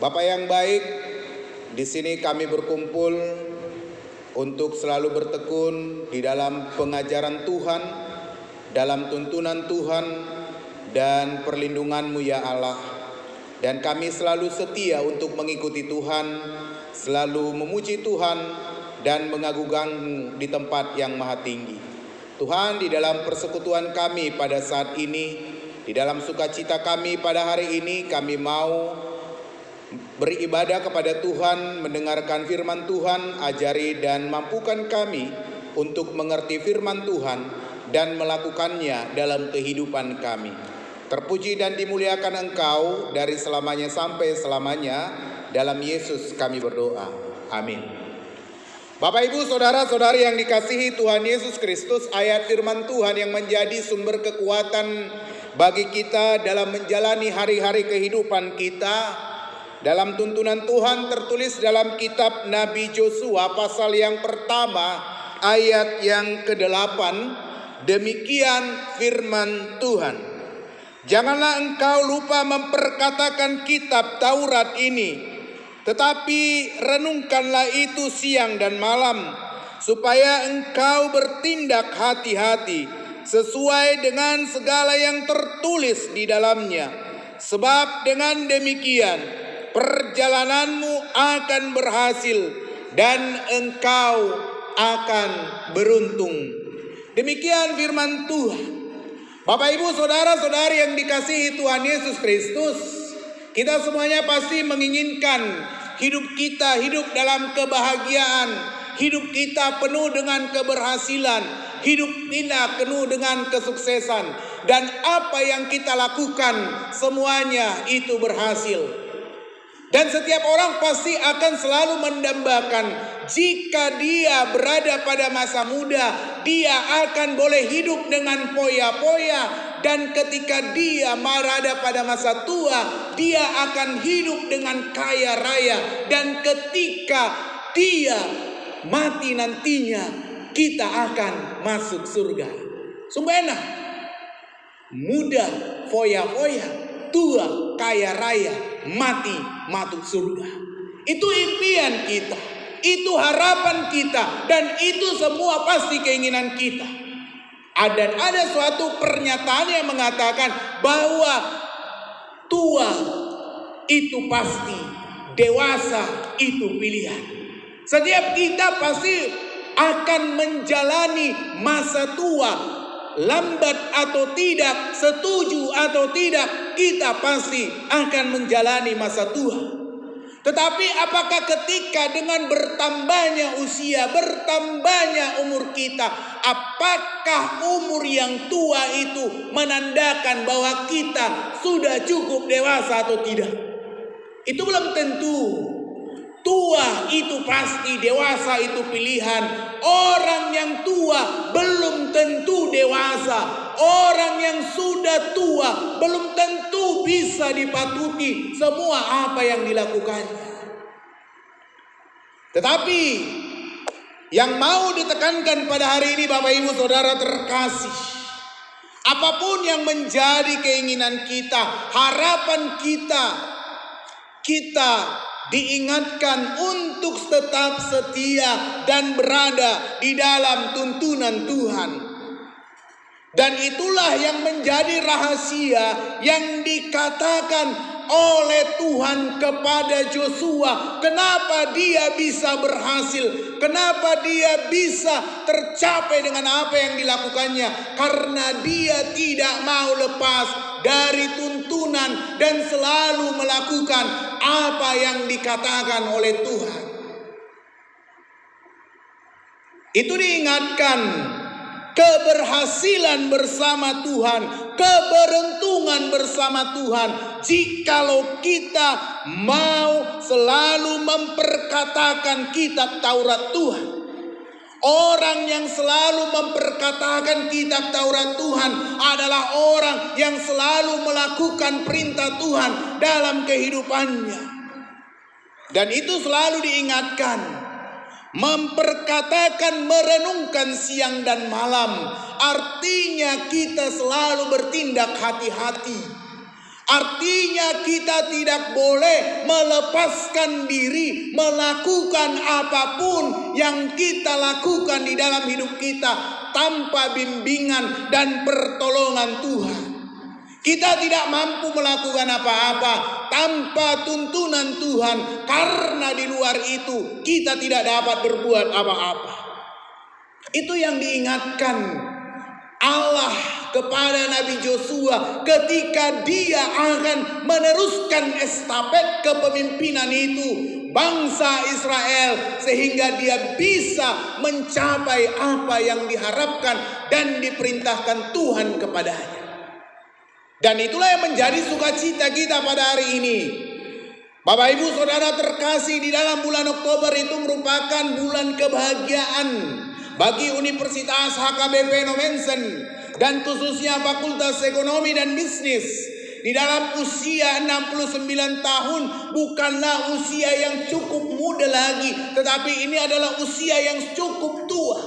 Bapak yang baik, di sini kami berkumpul untuk selalu bertekun di dalam pengajaran Tuhan, dalam tuntunan Tuhan dan perlindungan-Mu ya Allah. Dan kami selalu setia untuk mengikuti Tuhan, selalu memuji Tuhan dan mengagungkan-Mu di tempat yang maha tinggi. Tuhan, di dalam persekutuan kami pada saat ini, di dalam sukacita kami pada hari ini, kami mau beribadah kepada Tuhan, mendengarkan firman Tuhan. Ajari dan mampukan kami untuk mengerti firman Tuhan dan melakukannya dalam kehidupan kami. Terpuji dan dimuliakan Engkau dari selamanya sampai selamanya. Dalam Yesus kami berdoa. Amin. Bapak, Ibu, saudara-saudari yang dikasihi Tuhan Yesus Kristus, ayat firman Tuhan yang menjadi sumber kekuatan bagi kita dalam menjalani hari-hari kehidupan kita, dalam tuntunan Tuhan tertulis dalam kitab Nabi Josua pasal yang pertama ayat yang ke-8. Demikian firman Tuhan. Janganlah engkau lupa memperkatakan kitab Taurat ini, tetapi renungkanlah itu siang dan malam, supaya engkau bertindak hati-hati sesuai dengan segala yang tertulis di dalamnya. Sebab dengan demikian perjalananmu akan berhasil dan engkau akan beruntung. Demikian firman Tuhan. Bapak, Ibu, saudara-saudari yang dikasihi Tuhan Yesus Kristus, kita semuanya pasti menginginkan hidup kita hidup dalam kebahagiaan, hidup kita penuh dengan keberhasilan, hidup kita penuh dengan kesuksesan, dan apa yang kita lakukan semuanya itu berhasil. Dan setiap orang pasti akan selalu mendambakan jika dia berada pada masa muda, dia akan boleh hidup dengan poya-poya. Dan ketika dia berada pada masa tua, dia akan hidup dengan kaya raya. Dan ketika dia mati nantinya, kita akan masuk surga. Sungguh enak. Muda, foya-foya, tua, kaya raya, mati, masuk surga. Itu impian kita, itu harapan kita, dan itu semua pasti keinginan kita. Dan ada suatu pernyataan yang mengatakan bahwa tua itu pasti, dewasa itu pilihan. Setiap kita pasti akan menjalani masa tua. Lambat atau tidak, setuju atau tidak, kita pasti akan menjalani masa tua. Tetapi apakah ketika dengan bertambahnya usia, bertambahnya umur kita, apakah umur yang tua itu menandakan bahwa kita sudah cukup dewasa atau tidak? Itu belum tentu. Tua itu pasti, dewasa itu pilihan. Orang yang tua belum tentu dewasa. Orang yang sudah tua belum tentu bisa dipatuhi semua apa yang dilakukannya. Tetapi yang mau ditekankan pada hari ini, Bapak, Ibu, saudara terkasih, apapun yang menjadi keinginan kita, harapan kita diingatkan untuk tetap setia dan berada di dalam tuntunan Tuhan. Dan itulah yang menjadi rahasia yang dikatakan oleh Tuhan kepada Joshua. Kenapa dia bisa berhasil? Kenapa dia bisa tercapai dengan apa yang dilakukannya? Karena dia tidak mau lepas dari tuntunan dan selalu melakukan apa yang dikatakan oleh Tuhan. Itu diingatkan, keberhasilan bersama Tuhan, keberuntungan bersama Tuhan, jikalau kita mau selalu memperkatakan kitab Taurat Tuhan. Orang yang selalu memperkatakan kitab Taurat Tuhan adalah orang yang selalu melakukan perintah Tuhan dalam kehidupannya. Dan itu selalu diingatkan. Memperkatakan, merenungkan siang dan malam. Artinya kita selalu bertindak hati-hati. Artinya kita tidak boleh melepaskan diri melakukan apapun yang kita lakukan di dalam hidup kita tanpa bimbingan dan pertolongan Tuhan. Kita tidak mampu melakukan apa-apa tanpa tuntunan Tuhan, karena di luar itu kita tidak dapat berbuat apa-apa. Itu yang diingatkan Allah kepada Nabi Joshua ketika dia akan meneruskan estafet kepemimpinan itu bangsa Israel, sehingga dia bisa mencapai apa yang diharapkan dan diperintahkan Tuhan kepadanya. Dan itulah yang menjadi sukacita kita pada hari ini. Bapak Ibu Saudara terkasih, di dalam bulan Oktober itu merupakan bulan kebahagiaan bagi Universitas HKBP Nomensen dan khususnya Fakultas Ekonomi dan Bisnis. Di dalam usia 69 tahun bukanlah usia yang cukup muda lagi, tetapi ini adalah usia yang cukup tua.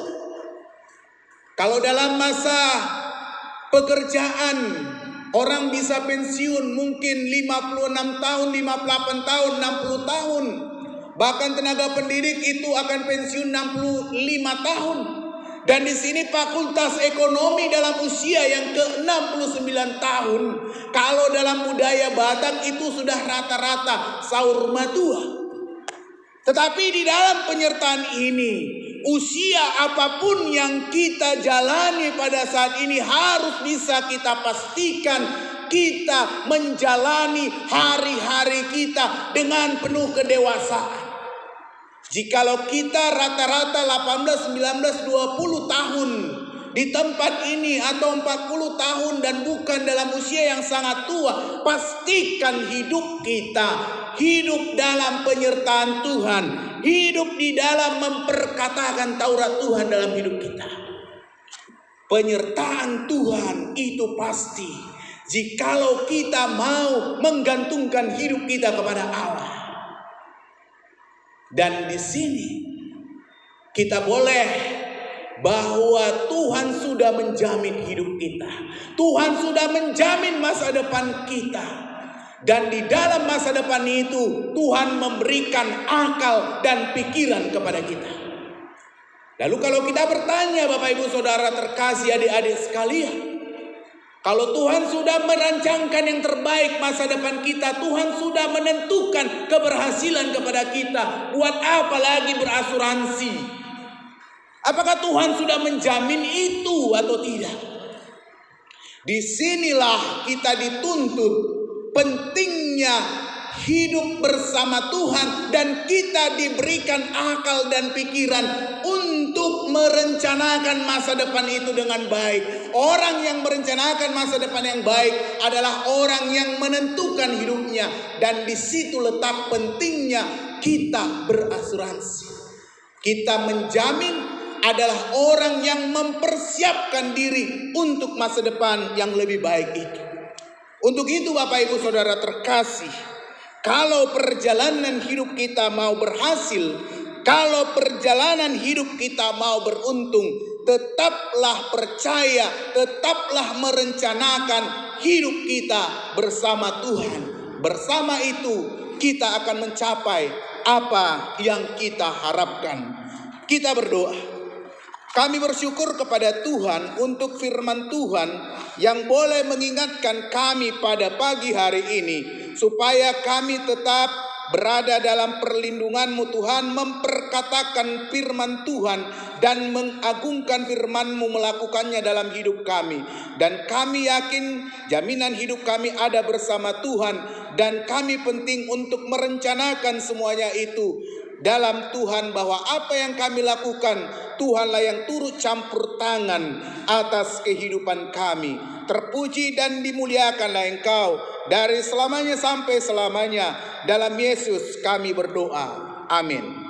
Kalau dalam masa pekerjaan orang bisa pensiun mungkin 56 tahun, 58 tahun, 60 tahun. Bahkan tenaga pendidik itu akan pensiun 65 tahun. Dan di sini Fakultas Ekonomi dalam usia yang ke-69 tahun. Kalau dalam budaya Batak itu sudah rata-rata sahur matua. Tetapi di dalam penyertaan ini, usia apapun yang kita jalani pada saat ini harus bisa kita pastikan kita menjalani hari-hari kita dengan penuh kedewasaan. Jikalau kita rata-rata 18, 19, 20 tahun di tempat ini atau 40 tahun dan bukan dalam usia yang sangat tua, pastikan hidup kita hidup dalam penyertaan Tuhan, hidup di dalam memperkatakan Taurat Tuhan dalam hidup kita. Penyertaan Tuhan itu pasti jikalau kita mau menggantungkan hidup kita kepada Allah. Dan di sini kita boleh bahwa Tuhan sudah menjamin hidup kita. Tuhan sudah menjamin masa depan kita. Dan di dalam masa depan itu Tuhan memberikan akal dan pikiran kepada kita. Lalu kalau kita bertanya Bapak Ibu Saudara terkasih, adik-adik sekalian, kalau Tuhan sudah merancangkan yang terbaik masa depan kita, Tuhan sudah menentukan keberhasilan kepada kita, buat apa lagi berasuransi? Apakah Tuhan sudah menjamin itu atau tidak? Disinilah kita dituntut pentingnya hidup bersama Tuhan, dan kita diberikan akal dan pikiran untuk merencanakan masa depan itu dengan baik. Orang yang merencanakan masa depan yang baik adalah orang yang menentukan hidupnya, dan di situ letak pentingnya kita berasuransi. Kita menjamin adalah orang yang mempersiapkan diri untuk masa depan yang lebih baik itu. Untuk itu Bapak Ibu Saudara terkasih, kalau perjalanan hidup kita mau berhasil, kalau perjalanan hidup kita mau beruntung, tetaplah percaya, tetaplah merencanakan hidup kita bersama Tuhan. Bersama itu kita akan mencapai apa yang kita harapkan. Kita berdoa. Kami bersyukur kepada Tuhan untuk firman Tuhan yang boleh mengingatkan kami pada pagi hari ini, supaya kami tetap berada dalam perlindungan-Mu Tuhan, memperkatakan firman Tuhan dan mengagungkan firman-Mu, melakukannya dalam hidup kami. Dan kami yakin jaminan hidup kami ada bersama Tuhan, dan kami penting untuk merencanakan semuanya itu dalam Tuhan, bahwa apa yang kami lakukan Tuhanlah yang turut campur tangan atas kehidupan kami. Terpuji dan dimuliakanlah Engkau dari selamanya sampai selamanya. Dalam Yesus kami berdoa. Amin.